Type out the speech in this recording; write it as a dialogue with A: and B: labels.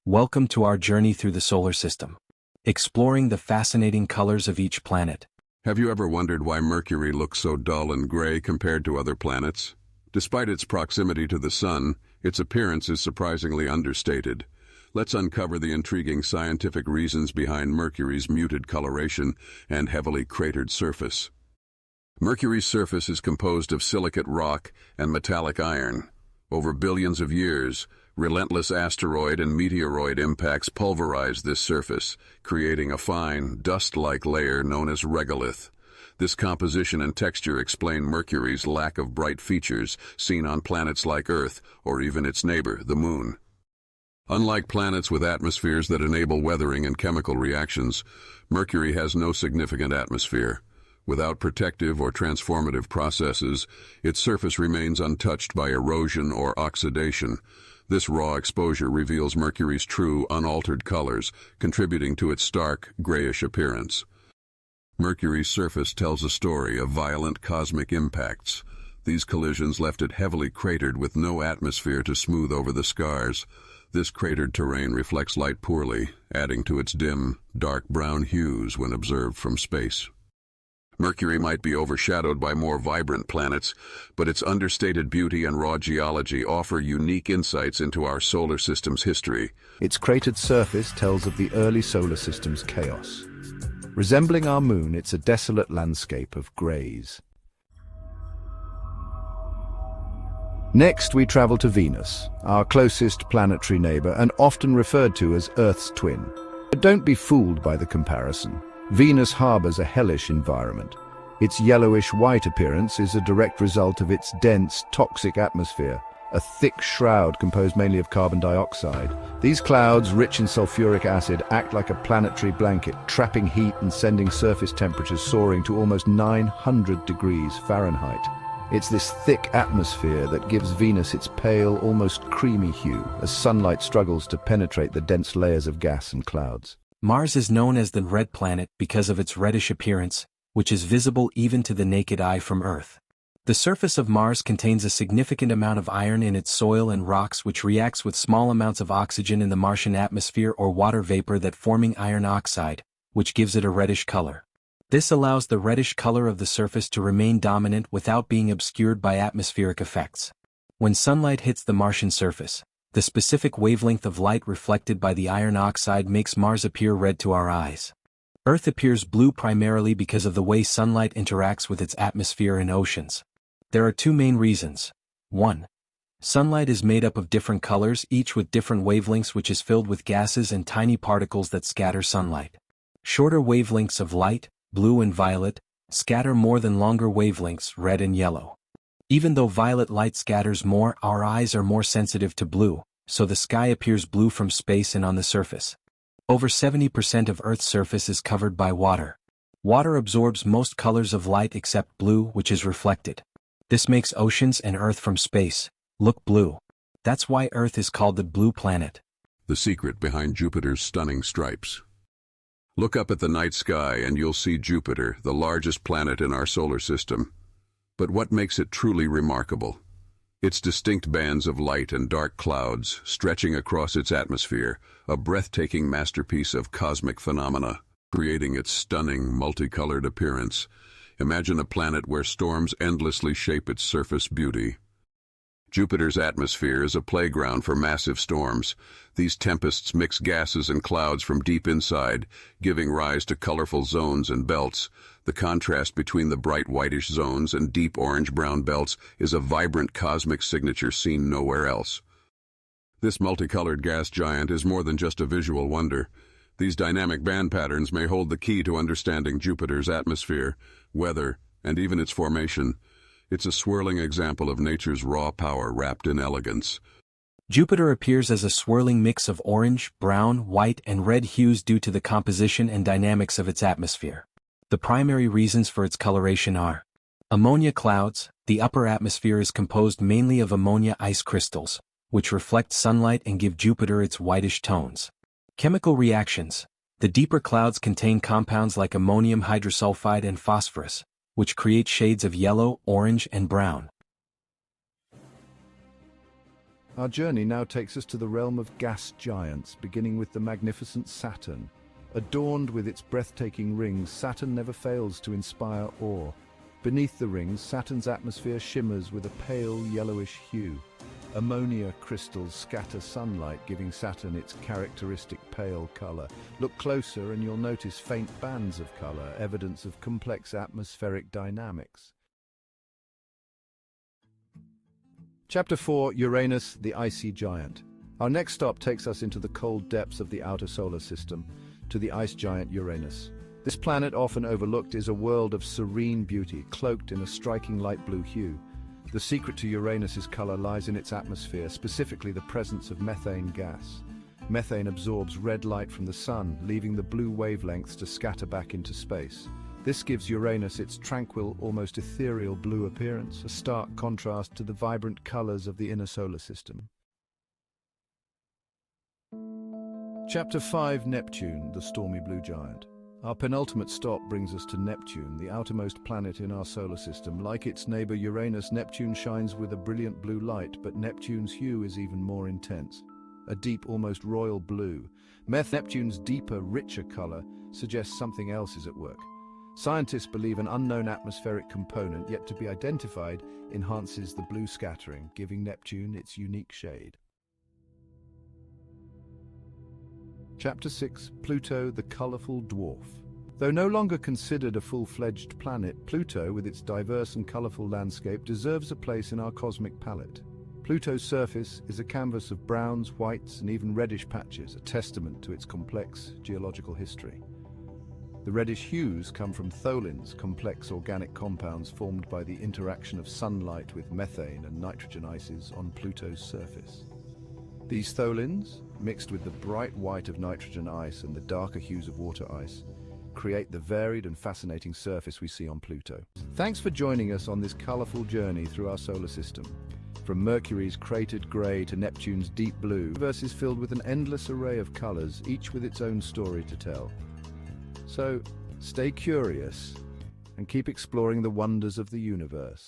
A: Welcome to our journey through the solar system, exploring the fascinating colors of each planet.
B: Have you ever wondered why Mercury looks so dull and gray compared to other planets? Despite its proximity to the Sun, its appearance is surprisingly understated. Let's uncover the intriguing scientific reasons behind Mercury's muted coloration and heavily cratered surface. Mercury's surface is composed of silicate rock and metallic iron. Over billions of years, relentless asteroid and meteoroid impacts pulverized this surface, creating a fine, dust-like layer known as regolith. This composition and texture explain Mercury's lack of bright features seen on planets like Earth or even its neighbor, the Moon. Unlike planets with atmospheres that enable weathering and chemical reactions, Mercury has no significant atmosphere. Without protective or transformative processes, its surface remains untouched by erosion or oxidation. This raw exposure reveals Mercury's true, unaltered colors, contributing to its stark, grayish appearance. Mercury's surface tells a story of violent cosmic impacts. These collisions left it heavily cratered with no atmosphere to smooth over the scars. This cratered terrain reflects light poorly, adding to its dim, dark brown hues when observed from space. Mercury might be overshadowed by more vibrant planets, but its understated beauty and raw geology offer unique insights into our solar system's history.
C: Its cratered surface tells of the early solar system's chaos. Resembling our moon, it's a desolate landscape of greys. Next, we travel to Venus, our closest planetary neighbor and often referred to as Earth's twin. But don't be fooled by the comparison. Venus harbors a hellish environment. Its yellowish-white appearance is a direct result of its dense, toxic atmosphere, a thick shroud composed mainly of carbon dioxide. These clouds, rich in sulfuric acid, act like a planetary blanket, trapping heat and sending surface temperatures soaring to almost 900 degrees Fahrenheit. It's this thick atmosphere that gives Venus its pale, almost creamy hue, as sunlight struggles to penetrate the dense layers of gas and clouds.
A: Mars is known as the red planet because of its reddish appearance, which is visible even to the naked eye from Earth. The surface of Mars contains a significant amount of iron in its soil and rocks, which reacts with small amounts of oxygen in the Martian atmosphere or water vapor that forming iron oxide, which gives it a reddish color. This allows the reddish color of the surface to remain dominant without being obscured by atmospheric effects. When sunlight hits the Martian surface, the specific wavelength of light reflected by the iron oxide makes Mars appear red to our eyes. Earth appears blue primarily because of the way sunlight interacts with its atmosphere and oceans. There are two main reasons. 1. Sunlight is made up of different colors, each with different wavelengths, which is filled with gases and tiny particles that scatter sunlight. Shorter wavelengths of light, blue and violet, scatter more than longer wavelengths, red and yellow. Even though violet light scatters more, our eyes are more sensitive to blue, so the sky appears blue from space and on the surface. Over 70% of Earth's surface is covered by water. Water absorbs most colors of light except blue, which is reflected. This makes oceans and Earth from space look blue. That's why Earth is called the blue planet.
B: The secret behind Jupiter's stunning stripes. Look up at the night sky and you'll see Jupiter, the largest planet in our solar system. But what makes it truly remarkable? Its distinct bands of light and dark clouds stretching across its atmosphere, a breathtaking masterpiece of cosmic phenomena, creating its stunning, multicolored appearance. Imagine a planet where storms endlessly shape its surface beauty. Jupiter's atmosphere is a playground for massive storms. These tempests mix gases and clouds from deep inside, giving rise to colorful zones and belts. The contrast between the bright whitish zones and deep orange-brown belts is a vibrant cosmic signature seen nowhere else. This multicolored gas giant is more than just a visual wonder. These dynamic band patterns may hold the key to understanding Jupiter's atmosphere, weather, and even its formation. It's a swirling example of nature's raw power wrapped in elegance.
A: Jupiter appears as a swirling mix of orange, brown, white, and red hues due to the composition and dynamics of its atmosphere. The primary reasons for its coloration are ammonia clouds. The upper atmosphere is composed mainly of ammonia ice crystals, which reflect sunlight and give Jupiter its whitish tones. Chemical reactions. The deeper clouds contain compounds like ammonium hydrosulfide and phosphorus, which create shades of yellow, orange, and brown.
C: Our journey now takes us to the realm of gas giants, beginning with the magnificent Saturn. Adorned with its breathtaking rings, Saturn never fails to inspire awe. Beneath the rings, Saturn's atmosphere shimmers with a pale yellowish hue. Ammonia crystals scatter sunlight, giving Saturn its characteristic pale color. Look closer and you'll notice faint bands of color, evidence of complex atmospheric dynamics. Chapter 4: Uranus, the icy giant. Our next stop takes us into the cold depths of the outer solar system, to the ice giant Uranus. This planet, often overlooked, is a world of serene beauty, cloaked in a striking light blue hue. The secret to Uranus's color lies in its atmosphere, specifically the presence of methane gas. Methane absorbs red light from the sun, leaving the blue wavelengths to scatter back into space. This gives Uranus its tranquil, almost ethereal blue appearance, a stark contrast to the vibrant colors of the inner solar system. Chapter 5: Neptune, the stormy blue giant. Our penultimate stop brings us to Neptune, the outermost planet in our solar system. Like its neighbor Uranus, Neptune shines with a brilliant blue light, but Neptune's hue is even more intense. A deep, almost royal blue. Neptune's deeper, richer color suggests something else is at work. Scientists believe an unknown atmospheric component, yet to be identified, enhances the blue scattering, giving Neptune its unique shade. Chapter 6: Pluto, the colorful dwarf. Though no longer considered a full-fledged planet, Pluto, with its diverse and colorful landscape, deserves a place in our cosmic palette. Pluto's surface is a canvas of browns, whites, and even reddish patches, a testament to its complex geological history. The reddish hues come from tholins, complex organic compounds formed by the interaction of sunlight with methane and nitrogen ices on Pluto's surface. These tholins, mixed with the bright white of nitrogen ice and the darker hues of water ice, create the varied and fascinating surface we see on Pluto. Thanks for joining us on this colorful journey through our solar system. From Mercury's cratered gray to Neptune's deep blue, the universe is filled with an endless array of colors, each with its own story to tell. So, stay curious and keep exploring the wonders of the universe.